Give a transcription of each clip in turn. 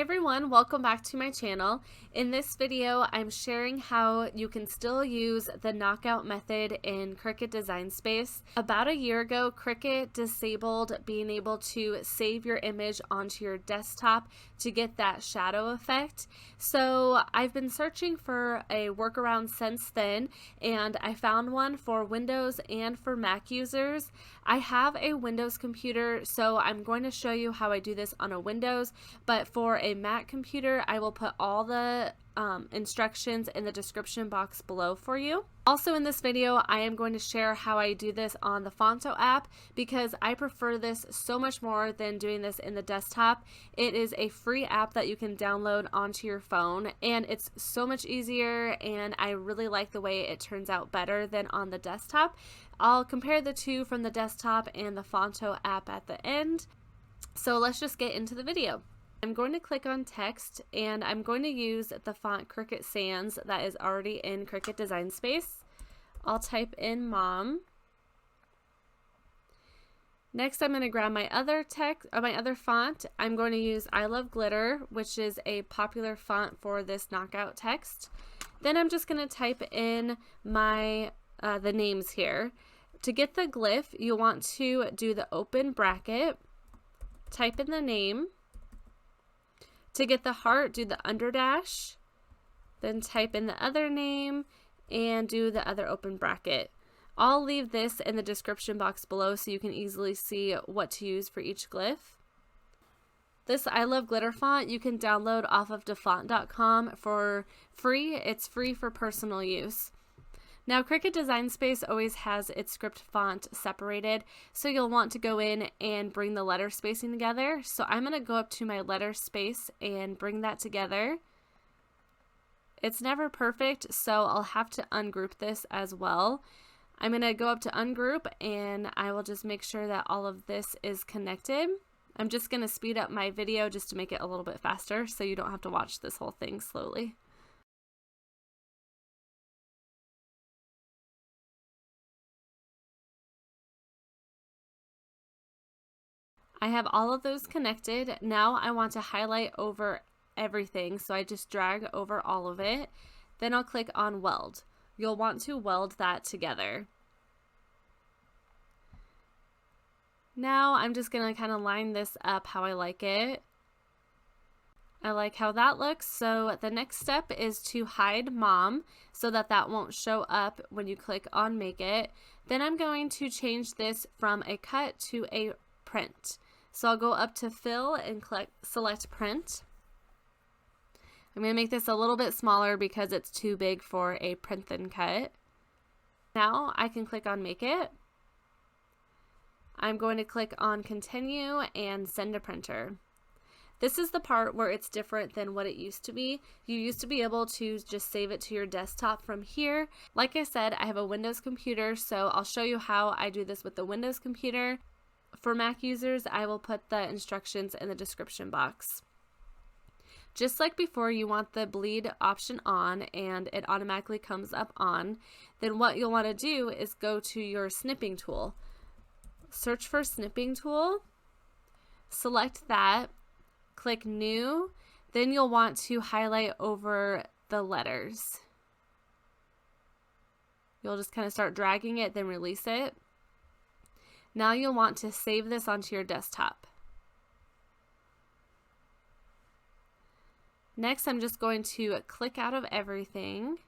everyone, welcome back to my channel. In this video, I'm sharing how you can still use the knockout method in Cricut Design Space. About a year ago, Cricut disabled being able to save your image onto your desktop to get that shadow effect. So I've been searching for a workaround since then, and I found one for Windows and for Mac users. I have a Windows computer, so I'm going to show you how I do this on a Windows, but for a Mac computer, I will put all the instructions in the description box below for you. Also in this video, I am going to share how I do this on the Phonto app because I prefer this so much more than doing this in the desktop. It is a free app that you can download onto your phone, and it's so much easier, and I really like the way it turns out better than on the desktop. I'll compare the two from the desktop and the Phonto app at the end. So let's just get into the video. I'm going to click on text, and I'm going to use the font Cricut Sans that is already in Cricut Design Space. I'll type in mom. Next, I'm going to grab my other font. I'm going to use I Love Glitter, which is a popular font for this knockout text. Then I'm just going to type in my the names here. To get the glyph, you'll want to do the open bracket, type in the name. To get the heart, do the underdash, then type in the other name and do the other open bracket. I'll leave this in the description box below so you can easily see what to use for each glyph. This I Love Glitter font you can download off of dafont.com for free. It's free for personal use. Now, Cricut Design Space always has its script font separated, so you'll want to go in and bring the letter spacing together. So I'm going to go up to my letter space and bring that together. It's never perfect, so I'll have to ungroup this as well. I'm going to go up to ungroup, and I will just make sure that all of this is connected. I'm just going to speed up my video just to make it a little bit faster so you don't have to watch this whole thing slowly. I have all of those connected. Now I want to highlight over everything, so I just drag over all of it. Then I'll click on weld. You'll want to weld that together. Now I'm just going to kind of line this up how I like it. I like how that looks, so the next step is to hide mom so that that won't show up when you click on make it. Then I'm going to change this from a cut to a print. So I'll go up to fill and select print. I'm going to make this a little bit smaller because it's too big for a print and cut. Now I can click on make it. I'm going to click on continue and send to printer. This is the part where it's different than what it used to be. You used to be able to just save it to your desktop from here. Like I said, I have a Windows computer, so I'll show you how I do this with the Windows computer. For Mac users, I will put the instructions in the description box. Just like before, you want the bleed option on, and it automatically comes up on. Then what you'll want to do is go to your snipping tool. Search for snipping tool, select that, click new, then you'll want to highlight over the letters. You'll just kind of start dragging it, then release it. Now you'll want to save this onto your desktop. Next, I'm just going to click out of everything.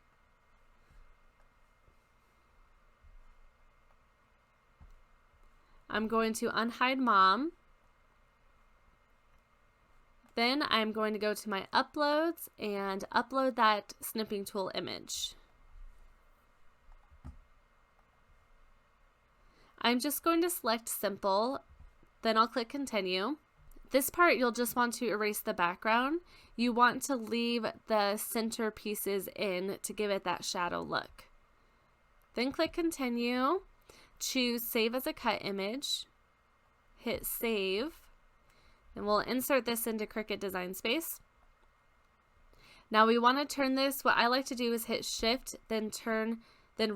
I'm going to unhide mom. Then I'm going to go to my uploads and upload that snipping tool image. I'm just going to select simple, then I'll click continue. This part you'll just want to erase the background. You want to leave the center pieces in to give it that shadow look. Then click continue, choose save as a cut image, hit save, and we'll insert this into Cricut Design Space. Now we want to turn this, what I like to do is hit shift, then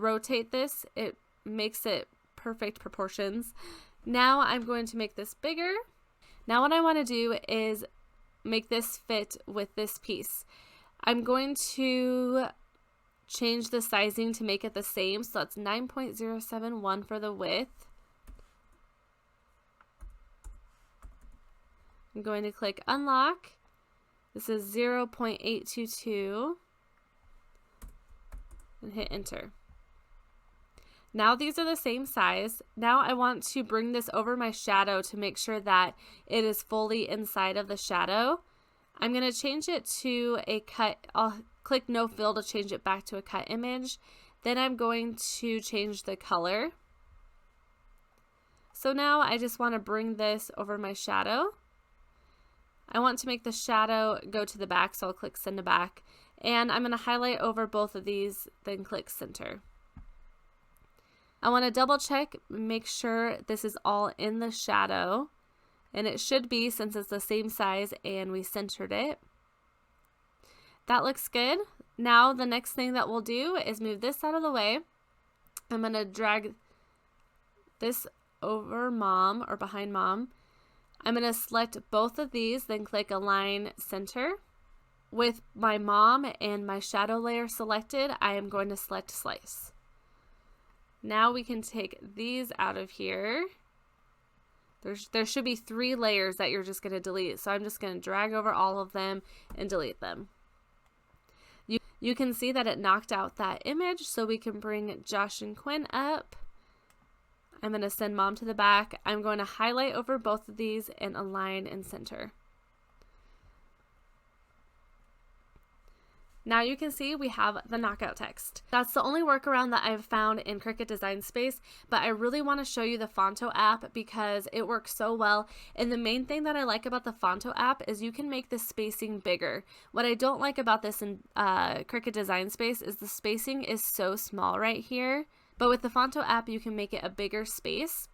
rotate this. It makes it perfect proportions. Now I'm going to make this bigger. Now what I want to do is make this fit with this piece. I'm going to change the sizing to make it the same, so that's 9.071 for the width. I'm going to click unlock. This is 0.822 and hit enter. Now these are the same size. Now I want to bring this over my shadow to make sure that it is fully inside of the shadow. I'm going to change it to a cut. I'll click no fill to change it back to a cut image. Then I'm going to change the color. So now I just want to bring this over my shadow. I want to make the shadow go to the back, so I'll click send to back. And I'm going to highlight over both of these, then click center. I want to double check, make sure this is all in the shadow, and it should be since it's the same size and we centered it. That looks good. Now the next thing that we'll do is move this out of the way. I'm going to drag this over mom or behind mom. I'm going to select both of these, then click align center. With my mom and my shadow layer selected, I am going to select slice. Now we can take these out of here. There should be 3 layers that you're just going to delete. So I'm just going to drag over all of them and delete them. You can see that it knocked out that image, so we can bring Josh and Quinn up. I'm going to send mom to the back. I'm going to highlight over both of these and align and center. Now you can see we have the knockout text. That's the only workaround that I've found in Cricut Design Space, but I really want to show you the Phonto app because it works so well. And the main thing that I like about the Phonto app is you can make the spacing bigger. What I don't like about this in Cricut Design Space is the spacing is so small right here, but with the Phonto app you can make it a bigger space.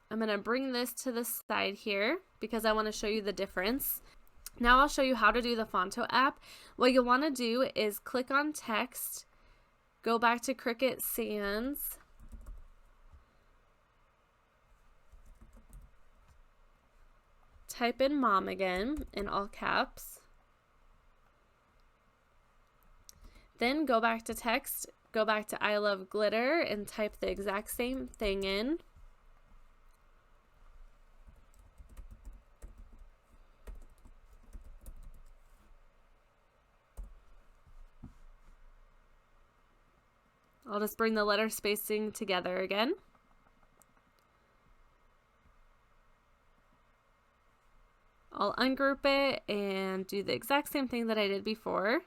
I'm going to bring this to the side here because I want to show you the difference. Now I'll show you how to do the Phonto app. What you'll want to do is click on text, go back to Cricut Sans, type in mom again in all caps, then go back to text, go back to I love glitter and type the exact same thing in. I'll just bring the letter spacing together again. I'll ungroup it and do the exact same thing that I did before.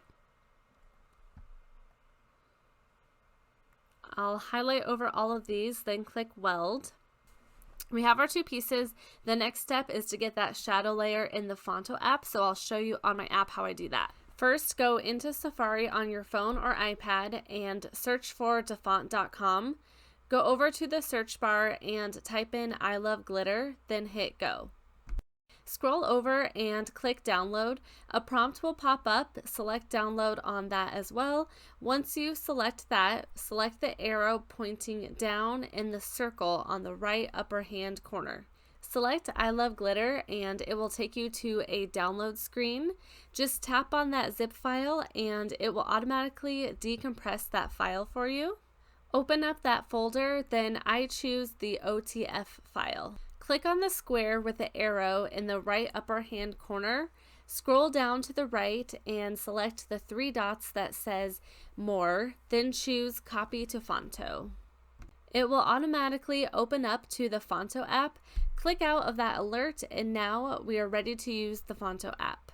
I'll highlight over all of these, then click weld. We have our 2 pieces. The next step is to get that shadow layer in the Phonto app, so I'll show you on my app how I do that. First, go into Safari on your phone or iPad and search for dafont.com. Go over to the search bar and type in I love glitter, then hit go. Scroll over and click download. A prompt will pop up. Select download on that as well. Once you select that, select the arrow pointing down in the circle on the right upper hand corner. Select I love glitter and it will take you to a download screen. Just tap on that zip file and it will automatically decompress that file for you. Open up that folder, then I choose the OTF file. Click on the square with the arrow in the right upper hand corner. Scroll down to the right and select the 3 dots that says More, then choose Copy to Phonto. It will automatically open up to the Phonto app. Click out of that alert and now we are ready to use the Phonto app.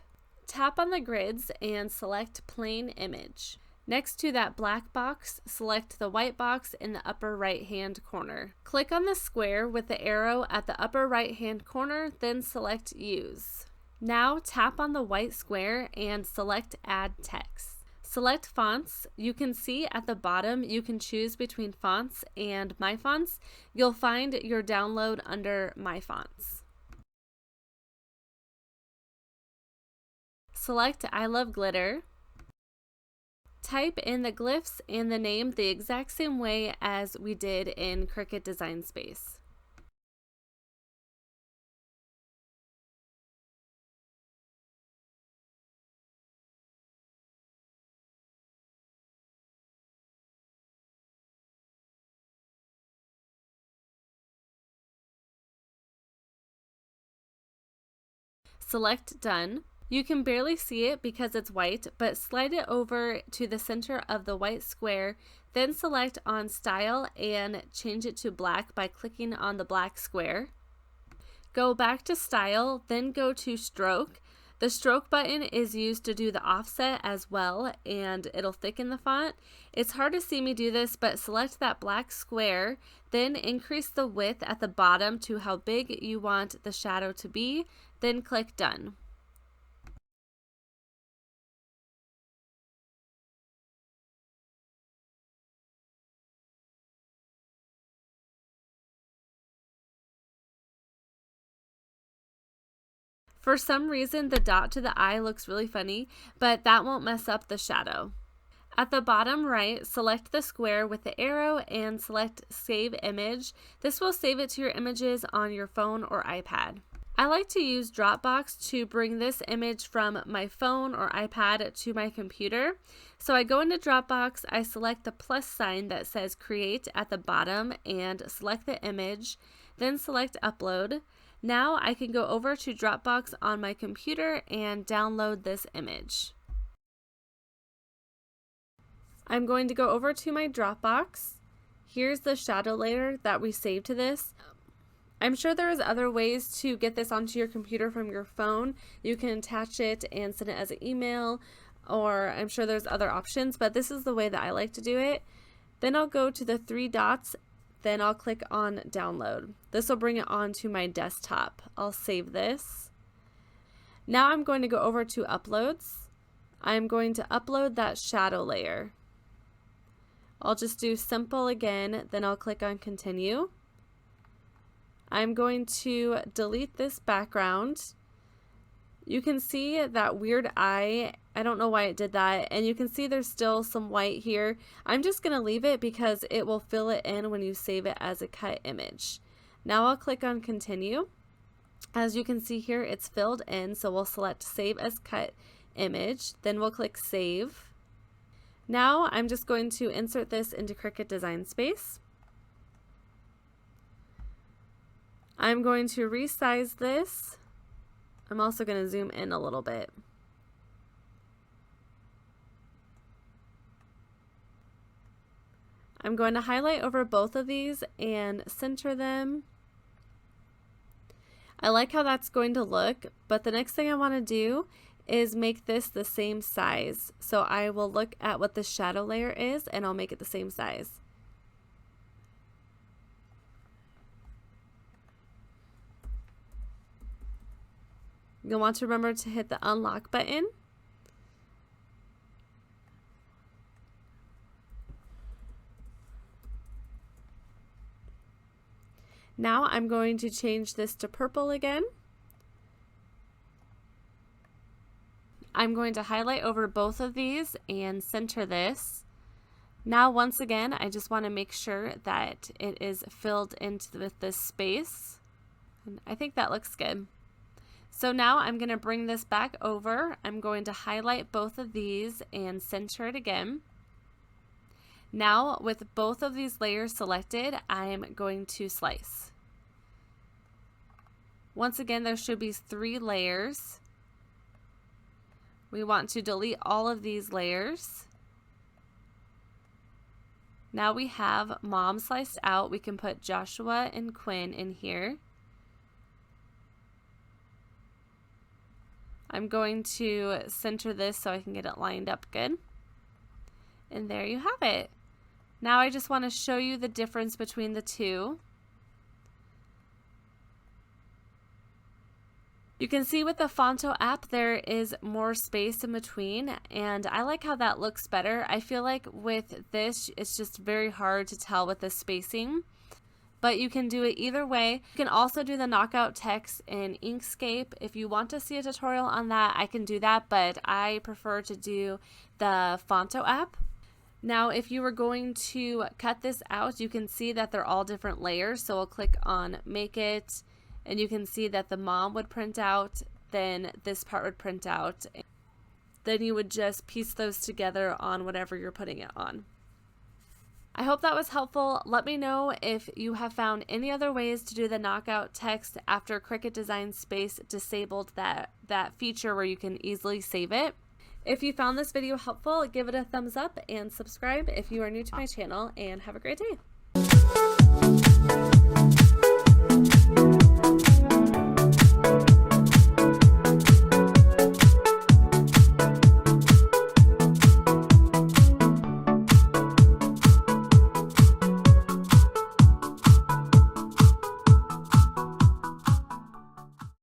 Tap on the grids and select Plain Image. Next to that black box, select the white box in the upper right hand corner. Click on the square with the arrow at the upper right hand corner, then select Use. Now tap on the white square and select Add Text. Select fonts. You can see at the bottom you can choose between fonts and My Fonts. You'll find your download under My Fonts. Select I love glitter. Type in the glyphs and the name the exact same way as we did in Cricut Design Space. Select Done. You can barely see it because it's white, but slide it over to the center of the white square, then select on Style and change it to black by clicking on the black square. Go back to Style, then go to Stroke. The stroke button is used to do the offset as well, and it'll thicken the font. It's hard to see me do this, but select that black square, then increase the width at the bottom to how big you want the shadow to be, then click Done. For some reason, the dot to the eye looks really funny, but that won't mess up the shadow. At the bottom right, select the square with the arrow and select Save Image. This will save it to your images on your phone or iPad. I like to use Dropbox to bring this image from my phone or iPad to my computer. So I go into Dropbox, I select the plus sign that says Create at the bottom and select the image, then select Upload. Now I can go over to Dropbox on my computer and download this image. I'm going to go over to my Dropbox. Here's the shadow layer that we saved to this. I'm sure there's other ways to get this onto your computer from your phone. You can attach it and send it as an email, or I'm sure there's other options, but this is the way that I like to do it. Then I'll go to the three dots, then I'll click on Download. This will bring it onto my desktop. I'll save this. Now I'm going to go over to Uploads. I'm going to upload that shadow layer. I'll just do Simple again, then I'll click on Continue. I'm going to delete this background. You can see that weird eye. I don't know why it did that, and you can see there's still some white here. I'm just going to leave it because it will fill it in when you save it as a cut image. Now I'll click on Continue. As you can see here, it's filled in, so we'll select Save as Cut Image, then we'll click Save. Now I'm just going to insert this into Cricut Design Space. I'm going to resize this. I'm also going to zoom in a little bit. I'm going to highlight over both of these and center them. I like how that's going to look, but the next thing I want to do is make this the same size. So I will look at what the shadow layer is and I'll make it the same size. You'll want to remember to hit the unlock button. Now I'm going to change this to purple again. I'm going to highlight over both of these and center this. Now once again, I just want to make sure that it is filled into with this space. And I think that looks good. So now I'm going to bring this back over. I'm going to highlight both of these and center it again. Now with both of these layers selected, I'm going to slice. Once again, there should be 3 layers. We want to delete all of these layers. Now we have Mom sliced out. We can put Joshua and Quinn in here. I'm going to center this so I can get it lined up good. And there you have it. Now I just want to show you the difference between the two. You can see with the Phonto app there is more space in between, and I like how that looks better. I feel like with this it's just very hard to tell with the spacing, but you can do it either way. You can also do the knockout text in Inkscape. If you want to see a tutorial on that, I can do that, but I prefer to do the Phonto app. Now if you were going to cut this out, you can see that they're all different layers, so we'll click on Make It, and you can see that the mom would print out, then this part would print out. Then you would just piece those together on whatever you're putting it on. I hope that was helpful. Let me know if you have found any other ways to do the knockout text after Cricut Design Space disabled that that feature where you can easily save it. If you found this video helpful, give it a thumbs up and subscribe if you are new to my channel, and have a great day.